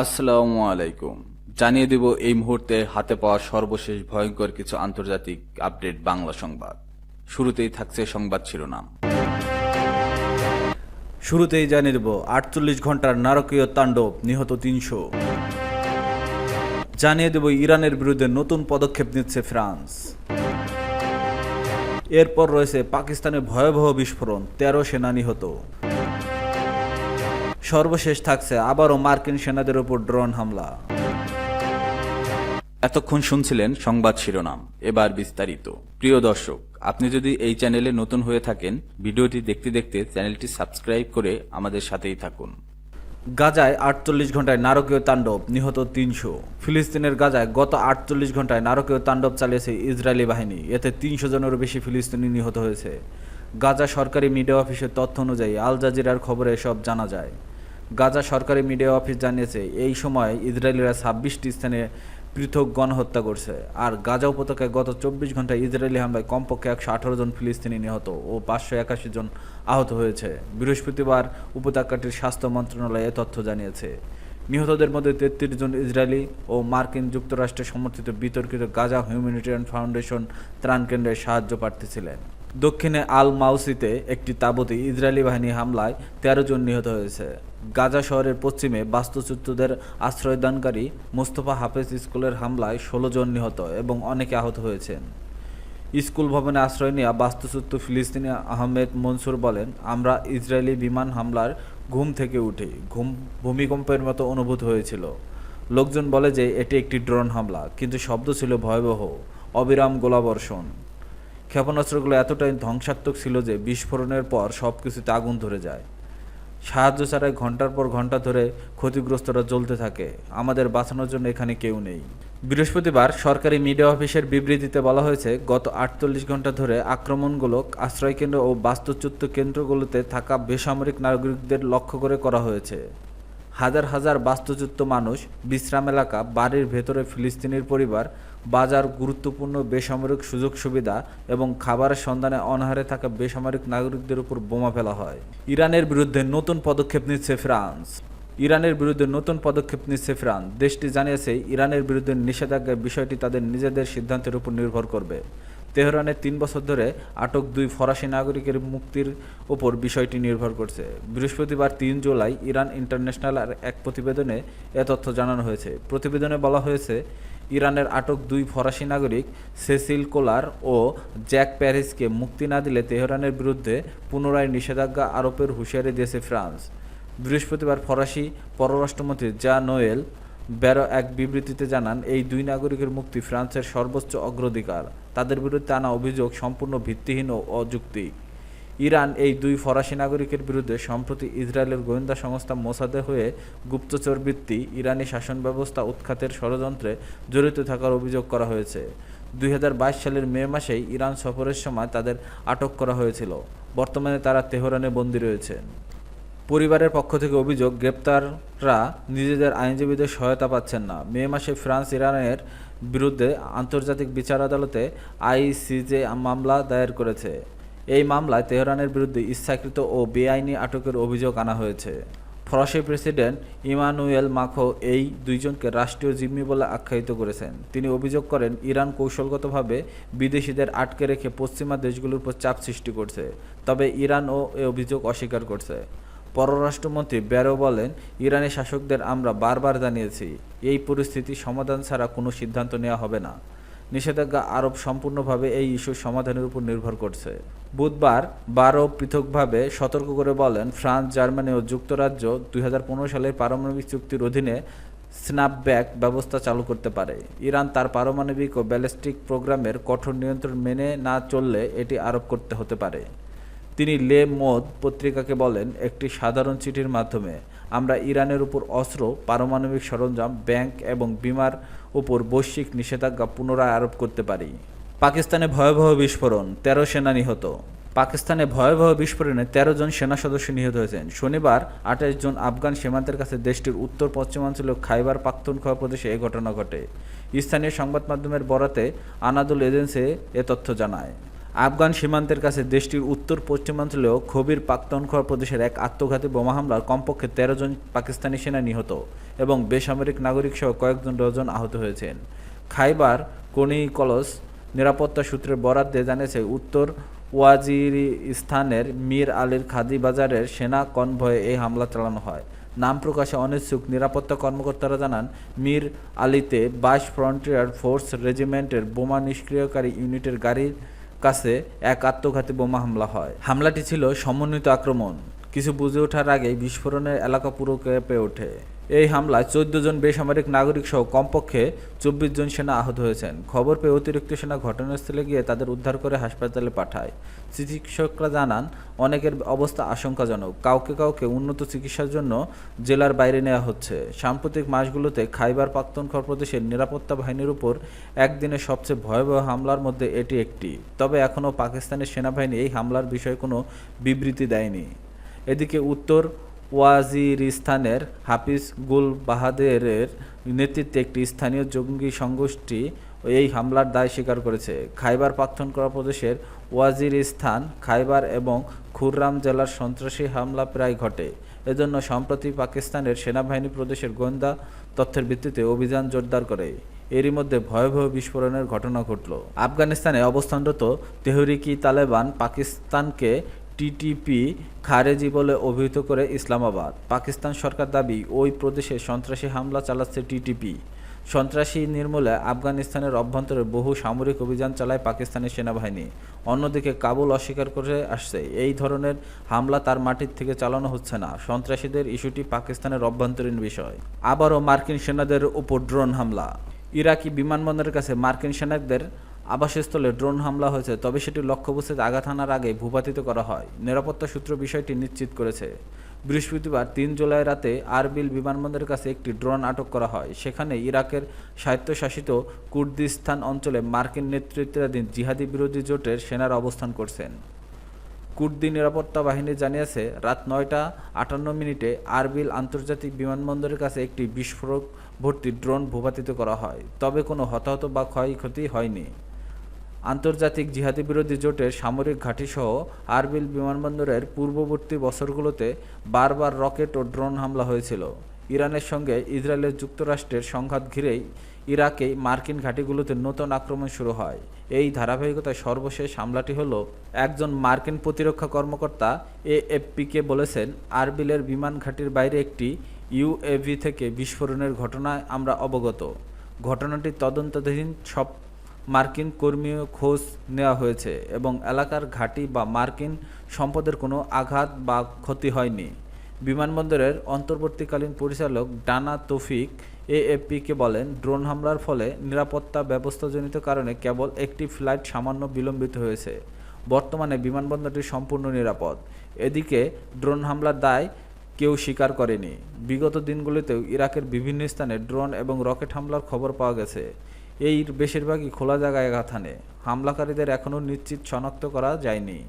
আসসালামু আলাইকুম। জানিয়ে দেব এই মুহূর্তে হাতে পাওয়া সর্বশেষ ভয়ঙ্কর কিছু আন্তর্জাতিক আপডেট বাংলা সংবাদ। শুরুতেই থাকছে সংবাদ শিরোনাম। শুরুতেই জানিয়ে দেব 48 ঘন্টার নারকীয় তাণ্ডব, নিহত 300। জানিয়ে দেব ইরানের বিরুদ্ধে নতুন পদক্ষেপ নিচ্ছে ফ্রান্স। এরপর রয়েছে পাকিস্তানে ভয়াবহ বিস্ফোরণ, 13 সেনা নিহত। সর্বশেষ থাকছে আবারও মার্কিন সেনাদের উপর ড্রোন হামলা। এতক্ষণ শুনছিলেন সংবাদ শিরোনাম, এবার বিস্তারিত। প্রিয় দর্শক, আপনি যদি এই চ্যানেলে নতুন হয়ে থাকেন, ভিডিওটি দেখতে দেখতে চ্যানেলটি সাবস্ক্রাইব করে আমাদের সাথেই থাকুন। গাজায় 48 ঘন্টায় নারকীয় তাণ্ডব, নিহত 300। ফিলিস্তিনের গাজায় গত 48 ঘন্টায় নারকীয় তাণ্ডব চালিয়েছে ইসরায়েলি বাহিনী। এতে 300 জনেরও বেশি ফিলিস্তিনি নিহত হয়েছে। গাজা সরকারি মিডিয়া অফিসের তথ্য অনুযায়ী আল জাজিরার খবরে এসব জানা যায়। গাজা সরকারি মিডিয়া অফিস জানিয়েছে, এই সময় ইসরায়েলিরা 26টি স্থানে পৃথক গণহত্যা করছে। আর গাজা উপত্যকায় গত 24 ঘন্টায় ইসরায়েলি হামলায় কমপক্ষে 118 জন ফিলিস্তিনি নিহত ও 581 জন আহত হয়েছে। বৃহস্পতিবার উপত্যকাটির স্বাস্থ্য মন্ত্রণালয় এ তথ্য জানিয়েছে। নিহতদের মধ্যে 33 জন ইসরায়েলি ও মার্কিন যুক্তরাষ্ট্রের সমর্থিত বিতর্কিত গাজা হিউম্যানিটেরিয়ান ফাউন্ডেশন ত্রাণ কেন্দ্রের সাহায্য প্রার্থী ছিলেন। দক্ষিণে আল মাউসিতে একটি তাঁবুতে ইসরায়েলি বাহিনী হামলায় 13 জন নিহত হয়েছে। গাজা শহরের পশ্চিমে বাস্তুচ্যুতদের আশ্রয়দানকারী মোস্তফা হাফেজ স্কুলের হামলায় 16 জন নিহত এবং অনেকে আহত হয়েছেন। স্কুল ভবনে আশ্রয় নেওয়া বাস্তুচ্যুত ফিলিস্তিনি আহমেদ মনসুর বলেন, আমরা ইসরায়েলি বিমান হামলার ঘুম থেকে উঠি, ভূমিকম্পের মতো অনুভূত হয়েছিল। লোকজন বলে যে এটি একটি ড্রোন হামলা, কিন্তু শব্দ ছিল ভয়াবহ, অবিরাম গোলাবর্ষণ। ক্ষেপণাস্ত্রগুলো এতটাই ধ্বংসাত্মক ছিল যে বিস্ফোরণের পর সবকিছুতে আগুন ধরে যায়। সাহায্য ছাড়াই ঘন্টার পর ঘন্টা ধরে ক্ষতিগ্রস্তরা জ্বলতে থাকে। আমাদের বাঁচানোর জন্য এখানে কেউ নেই। বৃহস্পতিবার সরকারি মিডিয়া অফিসের বিবৃতিতে বলা হয়েছে, গত 48 ঘন্টা ধরে আক্রমণগুলো আশ্রয়কেন্দ্র ও বাস্তুচ্যুত কেন্দ্রগুলোতে থাকা বেসামরিক নাগরিকদের লক্ষ্য করে করা হয়েছে। হাজার হাজার বাস্তুচ্যুত মানুষ, বিশ্রাম এলাকা, বাড়ির ভেতরে ফিলিস্তিনির পরিবার, বাজার, গুরুত্বপূর্ণ বেসামরিক সুযোগ সুবিধা এবং খাবারের সন্ধানে অনাহারে থাকা বেসামরিক নাগরিকদের উপর বোমা ফেলা হয়। ইরানের বিরুদ্ধে নতুন পদক্ষেপ নিচ্ছে ফ্রান্স। দেশটি জানিয়েছে, ইরানের বিরুদ্ধে নিষেধাজ্ঞার বিষয়টি তাদের নিজেদের সিদ্ধান্তের উপর নির্ভর করবে। তেহরানে 3 বছর ধরে আটক 2 ফরাসি নাগরিকের মুক্তির উপর বিষয়টি নির্ভর করছে। বৃহস্পতিবার 3 জুলাই ইরান ইন্টারন্যাশনাল এক প্রতিবেদনে এ তথ্য জানানো হয়েছে। প্রতিবেদনে বলা হয়েছে, ইরানের আটক 2 ফরাসি নাগরিক সেসিল কোলার ও জ্যাক প্যারিসকে মুক্তি না দিলে তেহরানের বিরুদ্ধে পুনরায় নিষেধাজ্ঞা আরোপের হুঁশিয়ারি দিয়েছে ফ্রান্স। বৃহস্পতিবার ফরাসি পররাষ্ট্রমন্ত্রী জা নোয়েল ব্যারো এক বিবৃতিতে জানান, এই 2 নাগরিকের মুক্তি ফ্রান্সের সর্বোচ্চ অগ্রাধিকার। তাদের বিরুদ্ধে আনা অভিযোগ সম্পূর্ণ ভিত্তিহীন ও অযৌক্তিক। ইরান এই 2 ফরাসি নাগরিকের বিরুদ্ধে সম্প্রতি ইসরায়েলের গোয়েন্দা সংস্থা মোসাদের হয়ে গুপ্তচরবৃত্তি, ইরানি শাসন ব্যবস্থা উৎখাতের ষড়যন্ত্রে জড়িত থাকার অভিযোগ করা হয়েছে। 2022 সালের মে মাসেই ইরান সফরের সময় তাদের আটক করা হয়েছিল। বর্তমানে তারা তেহরানে বন্দী রয়েছেন। পরিবারের পক্ষ থেকে অভিযোগ, গ্রেপ্তাররা নিজেদের আইনজীবীদের সহায়তা পাচ্ছেন না। মে মাসে ফ্রান্স ইরানের বিরুদ্ধে আন্তর্জাতিক বিচার আদালতে আইসিজে মামলা দায়ের করেছে। এই মামলায় তেহরানের বিরুদ্ধে ইচ্ছাকৃত ও বেআইনি আটকের অভিযোগ আনা হয়েছে। ফরাসি প্রেসিডেন্ট ইমানুয়েল মাখো এই 2 জনকে রাষ্ট্রীয় জিম্মি বলে আখ্যায়িত করেছেন। তিনি অভিযোগ করেন, ইরান কৌশলগতভাবে বিদেশিদের আটকে রেখে পশ্চিমা দেশগুলোর উপর চাপ সৃষ্টি করছে। তবে ইরানও এই অভিযোগ অস্বীকার করছে। পররাষ্ট্রমন্ত্রী ব্যারো বলেন, ইরানি শাসকদের আমরা বারবার জানিয়েছি, এই পরিস্থিতি সমাধান ছাড়া কোনো সিদ্ধান্ত নেওয়া হবে না। নিষেধাজ্ঞা আরোপ সম্পূর্ণভাবে এই ইস্যুর সমাধানের উপর নির্ভর করছে। বুধবার বারো পৃথকভাবে সতর্ক করে বলেন, ফ্রান্স, জার্মানি ও যুক্তরাজ্য 2015 সালের পারমাণবিক চুক্তির অধীনে স্ন্যাপব্যাক ব্যবস্থা চালু করতে পারে। ইরান তার পারমাণবিক ও ব্যালিস্টিক প্রোগ্রামের কঠোর নিয়ন্ত্রণ মেনে না চললে এটি আরোপ করতে হতে পারে। তিনি লে মোদ পত্রিকাকে বলেন, একটি সাধারণ চিঠির মাধ্যমে আমরা ইরানের উপর অস্ত্র, পারমাণবিক সরঞ্জাম, ব্যাংক এবং বিমার উপর বৈশ্বিক নিষেধাজ্ঞা পুনরায় আরোপ করতে পারি। পাকিস্তানে ভয়াবহ বিস্ফোরণ, 13 সেনা নিহত। পাকিস্তানে ভয়াবহ বিস্ফোরণে 13 জন সেনা সদস্য নিহত হয়েছেন। শনিবার 28 জন আফগান সীমান্তের কাছে দেশটির উত্তর পশ্চিমাঞ্চলীয় খাইবার পাখতুনখোয়া প্রদেশে এই ঘটনা ঘটে। স্থানীয় সংবাদ মাধ্যমের বরাতে আনাদুল এজেন্সি এ তথ্য জানায়। আফগান সীমান্তের কাছে দেশটির উত্তর পশ্চিমাঞ্চলীয় খবির পাখতুনখোয়া প্রদেশের এক আত্মঘাতী বোমা হামলার কমপক্ষে ১৩ জন পাকিস্তানি সেনা নিহত এবং বেসামরিক নাগরিকসহ কয়েকজন ডজন আহত হয়েছেন। খাইবার কনিকলস নিরাপত্তা সূত্রের বরাত দিয়ে জানিয়েছে, উত্তর ওয়াজিরিস্তানের মীর আলীর খাদি বাজারের সেনা কনভয়ে এই হামলা চালানো হয়। নাম প্রকাশে অনিচ্ছুক নিরাপত্তা কর্মকর্তারা জানান, মীর আলীতে ২২ ফ্রন্টিয়ার ফোর্স রেজিমেন্টের বোমা নিষ্ক্রিয়কারী ইউনিটের গাড়ির কাছে এক আত্মঘাতী বোমা হামলা হয়। হামলাটি ছিল সমন্বিত আক্রমণ। কিছু বুঝে ওঠার আগেই বিস্ফোরণের এলাকা পুরো কেঁপে ওঠে। এই হামলায় ১৪ জন বেসামরিক নাগরিক সহ কমপক্ষে ২৪ জন সেনা আহত হয়েছেন। খবর পেয়ে অতিরিক্ত সেনা ঘটনাস্থলে গিয়ে তাদের উদ্ধার করে হাসপাতালে পাঠায়। চিকিৎসকরা জানান, অনেকের অবস্থা আশঙ্কাজনক। কাউকে কাউকে উন্নত চিকিৎসার জন্য জেলার বাইরে নেওয়া হচ্ছে। সাম্প্রতিক মাসগুলোতে খাইবার পাখতুনখোয়া প্রদেশের নিরাপত্তা বাহিনীর উপর একদিনে সবচেয়ে ভয়াবহ হামলার মধ্যে এটি একটি। তবে এখনও পাকিস্তানের সেনাবাহিনী এই হামলার বিষয়ে কোনো বিবৃতি দেয়নি। এদিকে উত্তর ওয়াজিরিস্তানের হাফিজ গুল বাহাদেরের নেতৃত্বে একটি স্থানীয় জঙ্গি সংগোষ্ঠী এই হামলার দায় স্বীকার করেছে। খাইবার পাখতুনখোয়া প্রদেশের ওয়াজিরিস্তান, খাইবার এবং খুররাম জেলার সন্ত্রাসী হামলা প্রায় ঘটে। এজন্য সম্প্রতি পাকিস্তানের সেনাবাহিনী প্রদেশের গোয়েন্দা তথ্যের ভিত্তিতে অভিযান জোরদার করে। এরই মধ্যে ভয়াবহ বিস্ফোরণের ঘটনা ঘটল। আফগানিস্তানে অবস্থানরত তেহরিকি তালেবান পাকিস্তানকে টিটিপি খারেজি বলে অভিহিত করে ইসলামাবাদ। পাকিস্তান সরকার দাবি, ওই প্রদেশে সন্ত্রাসী হামলা চালাচ্ছে টিটিপি। সন্ত্রাসী নির্মূলে আফগানিস্তানের অভ্যন্তরে বহু সামরিক অভিযান চালায় পাকিস্তানের সেনাবাহিনী। অন্যদিকে কাবুল অস্বীকার করে আসছে, এই ধরনের হামলা তার মাটির থেকে চালানো হচ্ছে না। সন্ত্রাসীদের ইস্যুটি পাকিস্তানের অভ্যন্তরীণ বিষয়। আবারও মার্কিন সেনাদের উপর ড্রোন হামলা। ইরাকি বিমানবন্দরের কাছে মার্কিন সেনাদের আবাসস্থলে ড্রোন হামলা হয়েছে, তবে সেটি লক্ষ্যবস্তুতে আঘাত হানার আগে ভূপাতিত করা হয়। নিরাপত্তা সূত্র বিষয়টি নিশ্চিত করেছে। বৃহস্পতিবার ৩ জুলাই রাতে আরবিল বিমানবন্দরের কাছে একটি ড্রোন আটক করা হয়। সেখানে ইরাকের স্বায়ত্তশাসিত কুর্দিস্তান অঞ্চলে মার্কিন নেতৃত্বাধীন জিহাদি বিরোধী জোটের সেনারা অবস্থান করছেন। কুর্দি নিরাপত্তা বাহিনী জানিয়েছে, রাত ৯টা ৫৮ আরবিল আন্তর্জাতিক বিমানবন্দরের কাছে একটি বিস্ফোরক ভর্তি ড্রোন ভূপাতিত করা হয়। তবে কোনো হতাহত বা ক্ষয়ক্ষতি হয়নি। আন্তর্জাতিক জিহাদি বিরোধী জোটের সামরিক ঘাঁটিসহ আরবিল বিমানবন্দরের পূর্ববর্তী বছরগুলোতে বারবার রকেট ও ড্রোন হামলা হয়েছিল। ইরানের সঙ্গে ইসরায়েলের যুক্তরাষ্ট্রের সংঘাত ঘিরেই ইরাকে মার্কিন ঘাঁটিগুলোতে নতুন আক্রমণ শুরু হয়। এই ধারাবাহিকতায় সর্বশেষ হামলাটি হলো, একজন মার্কিন প্রতিরক্ষা কর্মকর্তা এএফপিকে বলেছেন, আরবিলের বিমান ঘাঁটির বাইরে একটি ইউএভি থেকে বিস্ফোরণের ঘটনায় আমরা অবগত। ঘটনাটি তদন্তাধীন, সব মার্কিন কর্মীও খোঁজ নেওয়া হয়েছে এবং এলাকার ঘাঁটি বা মার্কিন সম্পদের কোনো আঘাত বা ক্ষতি হয়নি। বিমানবন্দরের অন্তর্বর্তীকালীন পরিচালক ডানা তৌফিক এএফপিকে বলেন, ড্রোন হামলার ফলে নিরাপত্তা ব্যবস্থাজনিত কারণে কেবল একটি ফ্লাইট সামান্য বিলম্বিত হয়েছে। বর্তমানে বিমানবন্দরটি সম্পূর্ণ নিরাপদ। এদিকে ড্রোন হামলার দায় কেউ স্বীকার করেনি। বিগত দিনগুলিতেও ইরাকের বিভিন্ন স্থানে ড্রোন এবং রকেট হামলার খবর পাওয়া গেছে। এই বেশিরভাগই খোলা জায়গায় আঘাত হানে। হামলাকারীদের এখনও নিশ্চিত শনাক্ত করা যায়নি।